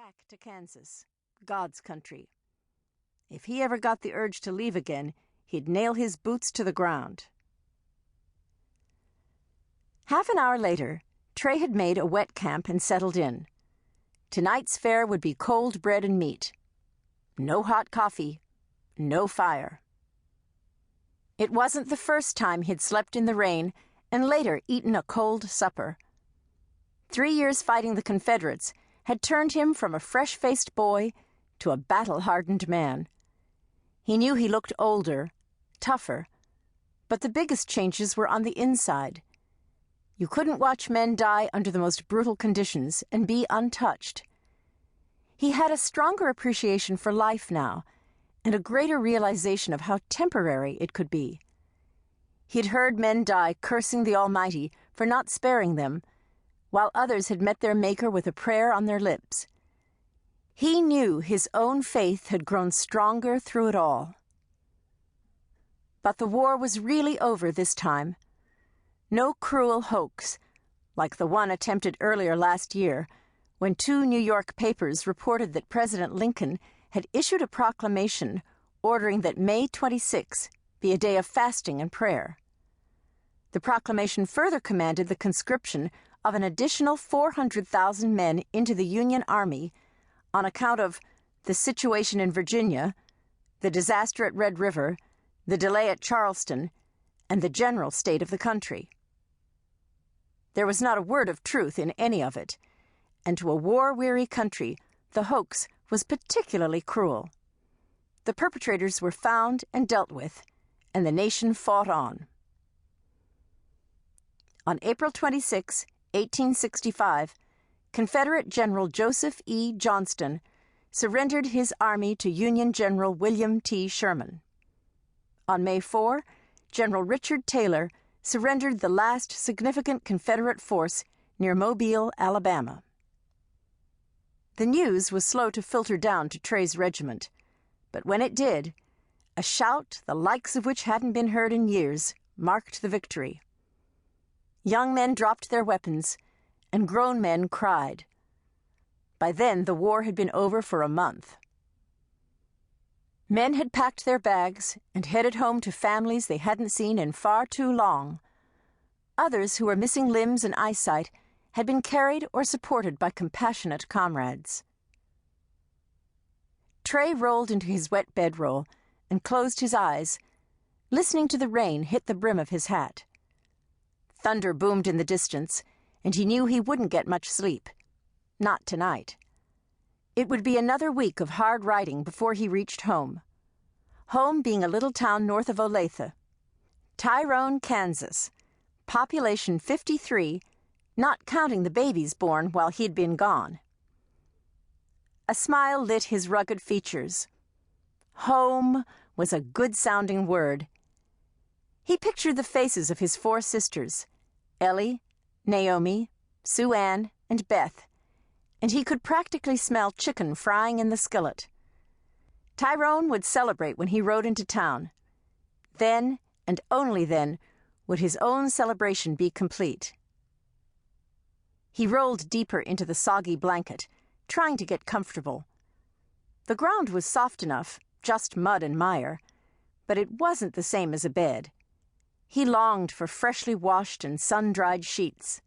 back to Kansas, God's country. If he ever got the urge to leave again, he'd nail his boots to the ground. Half an hour later, Trey had made a wet camp and settled in. Tonight's fare would be cold bread and meat. No hot coffee, no fire. It wasn't the first time he'd slept in the rain and later eaten a cold supper. 3 years fighting the Confederates had turned him from a fresh-faced boy to a battle-hardened man. He knew he looked older, tougher, but the biggest changes were on the inside. You couldn't watch men die under the most brutal conditions and be untouched. He had a stronger appreciation for life now, and a greater realization of how temporary it could be. He'd heard men die cursing the Almighty for not sparing them, while others had met their Maker with a prayer on their lips. He knew his own faith had grown stronger through it all. But the war was really over this time. No cruel hoax, like the one attempted earlier last year, when 2 New York papers reported that President Lincoln had issued a proclamation ordering that May 26 be a day of fasting and prayer. The proclamation further commanded the conscription of an additional 400,000 men into the Union Army on account of the situation in Virginia, the disaster at Red River, the delay at Charleston, and the general state of the country. There was not a word of truth in any of it, and to a war-weary country, the hoax was particularly cruel. The perpetrators were found and dealt with, and the nation fought on. On April 26, 1865, Confederate General Joseph E. Johnston surrendered his army to Union General William T. Sherman. On May 4, General Richard Taylor surrendered the last significant Confederate force near Mobile, Alabama. The news was slow to filter down to Trey's regiment, but when it did, a shout the likes of which hadn't been heard in years marked the victory. Young men dropped their weapons, and grown men cried. By then, the war had been over for a month. Men had packed their bags and headed home to families they hadn't seen in far too long. Others who were missing limbs and eyesight had been carried or supported by compassionate comrades. Trey rolled into his wet bedroll and closed his eyes, listening to the rain hit the brim of his hat. Thunder boomed in the distance, and he knew he wouldn't get much sleep. Not tonight. It would be another week of hard riding before he reached home. Home being a little town north of Olathe. Tyrone, Kansas. Population 53, not counting the babies born while he'd been gone. A smile lit his rugged features. Home was a good-sounding word. He pictured the faces of his 4 sisters, Ellie, Naomi, Sue Ann, and Beth, and he could practically smell chicken frying in the skillet. Tyrone would celebrate when he rode into town. Then, and only then, would his own celebration be complete. He rolled deeper into the soggy blanket, trying to get comfortable. The ground was soft enough, just mud and mire, but it wasn't the same as a bed. He longed for freshly washed and sun-dried sheets.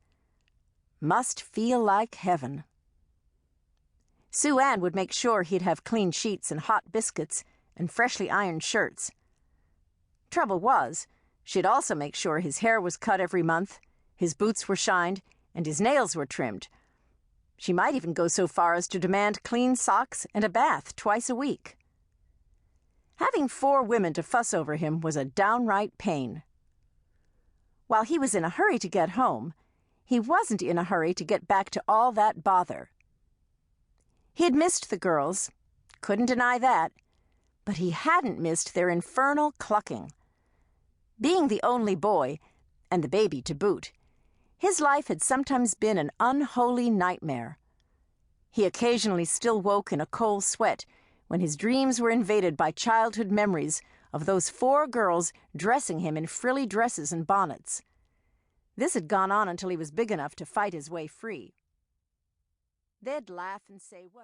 Must feel like heaven. Sue Ann would make sure he'd have clean sheets and hot biscuits and freshly ironed shirts. Trouble was, she'd also make sure his hair was cut every month, his boots were shined, and his nails were trimmed. She might even go so far as to demand clean socks and a bath twice a week. Having 4 women to fuss over him was a downright pain. While he was in a hurry to get home, he wasn't in a hurry to get back to all that bother. He'd missed the girls, couldn't deny that, but he hadn't missed their infernal clucking. Being the only boy, and the baby to boot, his life had sometimes been an unholy nightmare. He occasionally still woke in a cold sweat when his dreams were invaded by childhood memories of those 4 girls dressing him in frilly dresses and bonnets. This had gone on until he was big enough to fight his way free. They'd laugh and say, "What